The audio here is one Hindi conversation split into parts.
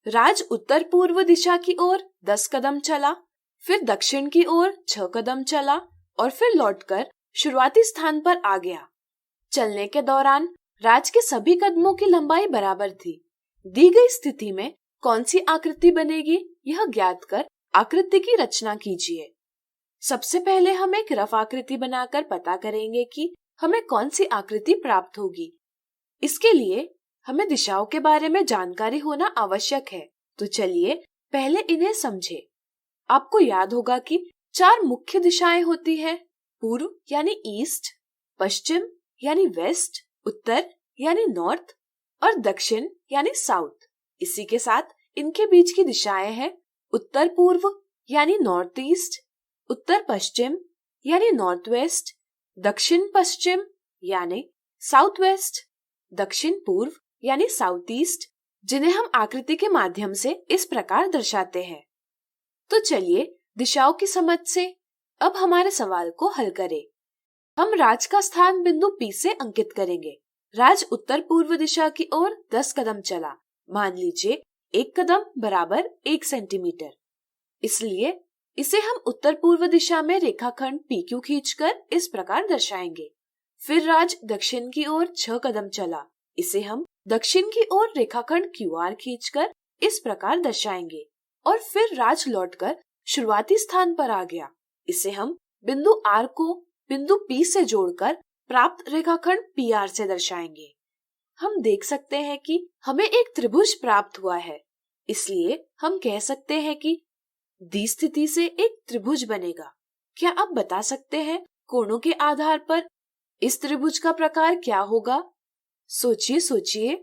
राज उत्तर पूर्व दिशा की ओर 10 कदम चला, फिर दक्षिण की ओर 6 कदम चला और फिर लौटकर शुरुआती स्थान पर आ गया। चलने के दौरान राज के सभी कदमों की लंबाई बराबर थी। दी गई स्थिति में कौन सी आकृति बनेगी, यह ज्ञात कर आकृति की रचना कीजिए। सबसे पहले हम एक रफ आकृति बनाकर पता करेंगे कि हमें कौन सी आकृति प्राप्त होगी। इसके लिए हमें दिशाओं के बारे में जानकारी होना आवश्यक है, तो चलिए पहले इन्हें समझें। आपको याद होगा कि 4 मुख्य दिशाएं होती हैं, पूर्व यानी ईस्ट, पश्चिम यानी वेस्ट, उत्तर यानी नॉर्थ और दक्षिण यानी साउथ। इसी के साथ इनके बीच की दिशाएं हैं उत्तर पूर्व यानी नॉर्थ ईस्ट, उत्तर पश्चिम यानी नॉर्थ वेस्ट, दक्षिण पश्चिम यानी साउथ वेस्ट, दक्षिण पूर्व यानी साउथ ईस्ट, जिन्हें हम आकृति के माध्यम से इस प्रकार दर्शाते हैं। तो चलिए दिशाओं की समझ से अब हमारे सवाल को हल करें। हम राज का स्थान बिंदु P से अंकित करेंगे। राज उत्तर पूर्व दिशा की ओर 10 कदम चला। मान लीजिए 1 कदम बराबर 1 सेंटीमीटर, इसलिए इसे हम उत्तर पूर्व दिशा में रेखाखंड PQ खींचकर इस प्रकार दर्शाएंगे। फिर राज दक्षिण की ओर 6 कदम चला। इसे हम दक्षिण की ओर रेखाखंड QR खींचकर इस प्रकार दर्शाएंगे और फिर राज लौटकर शुरुआती स्थान पर आ गया। इसे हम बिंदु R को बिंदु P से जोड़कर प्राप्त रेखाखंड PR से दर्शाएंगे। हम देख सकते हैं कि हमें एक त्रिभुज प्राप्त हुआ है, इसलिए हम कह सकते हैं कि दी स्थिति से एक त्रिभुज बनेगा। क्या आप बता सकते हैं कोणों के आधार पर इस त्रिभुज का प्रकार क्या होगा? सोचिए सोचिए।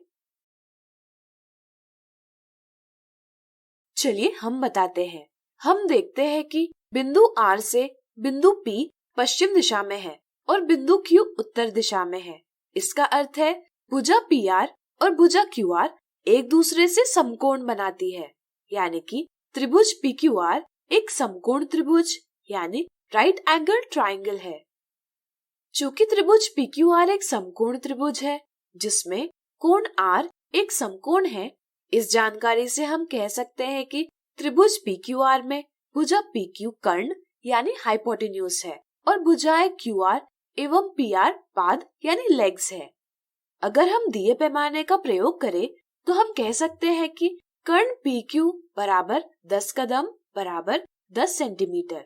चलिए हम बताते हैं। हम देखते हैं कि बिंदु R से बिंदु P पश्चिम दिशा में है और बिंदु Q उत्तर दिशा में है। इसका अर्थ है भुजा PR और भुजा QR एक दूसरे से समकोण बनाती है, यानी कि त्रिभुज PQR एक समकोण त्रिभुज यानी राइट एंगल ट्राइंगल है। चूंकि त्रिभुज PQR एक समकोण त्रिभुज है जिसमें कोण R एक समकोण है, इस जानकारी से हम कह सकते हैं कि त्रिभुज PQR में भुजा PQ कर्ण यानी हाइपोटेन्यूज है और भुजाएं QR एवं PR पाद यानी लेग्स है। अगर हम दिए पैमाने का प्रयोग करें तो हम कह सकते हैं कि कर्ण PQ बराबर 10 कदम बराबर 10 सेंटीमीटर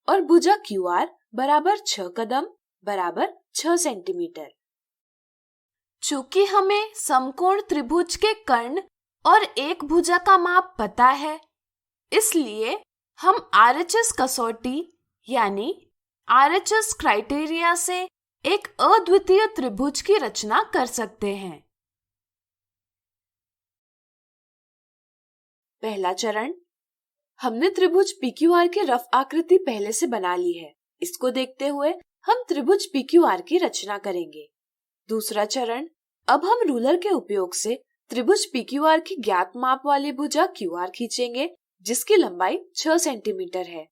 और भुजा QR बराबर 6 कदम बराबर 6 सेंटीमीटर। चूंकि हमें समकोण त्रिभुज के कर्ण और एक भुजा का माप पता है, इसलिए हम RHS कसौटी यानी RHS क्राइटेरिया से एक अद्वितीय त्रिभुज की रचना कर सकते हैं। पहला चरण, हमने त्रिभुज PQR की रफ आकृति पहले से बना ली है। इसको देखते हुए हम त्रिभुज PQR की रचना करेंगे। दूसरा चरण, अब हम रूलर के उपयोग से त्रिभुज PQR की ज्ञात माप वाली भुजा QR खींचेंगे जिसकी लंबाई 6 सेंटीमीटर है।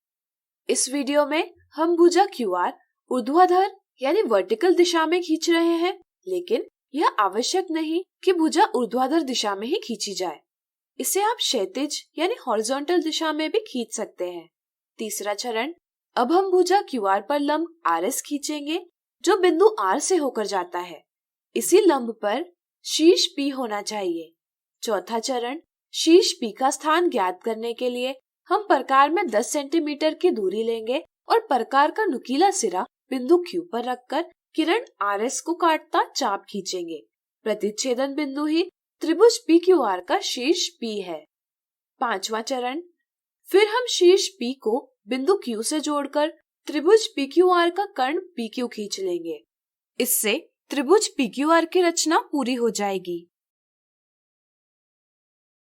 इस वीडियो में हम भुजा QR ऊर्ध्वाधर यानी वर्टिकल दिशा में खींच रहे हैं, लेकिन यह आवश्यक नहीं कि भुजा ऊर्ध्वाधर दिशा में ही खींची जाए। इसे आप क्षैतिज यानी हॉरिजॉन्टल दिशा में भी खींच सकते हैं। तीसरा चरण, अब हम भुजा QR पर लंब RS खींचेंगे जो बिंदु R से होकर जाता है। इसी लंब पर शीर्ष P होना चाहिए। चौथा चरण, शीर्ष P का स्थान ज्ञात करने के लिए हम प्रकार में 10 सेंटीमीटर की दूरी लेंगे और प्रकार का नुकीला सिरा बिंदु Q पर रखकर किरण RS को काटता चाप खींचेंगे। प्रतिच्छेदन बिंदु ही त्रिभुज PQR का शीर्ष P है। पांचवा चरण, फिर हम शीर्ष P को बिंदु Q से जोड़कर त्रिभुज PQR का कर्ण PQ खींच लेंगे। इससे त्रिभुज PQR की रचना पूरी हो जाएगी।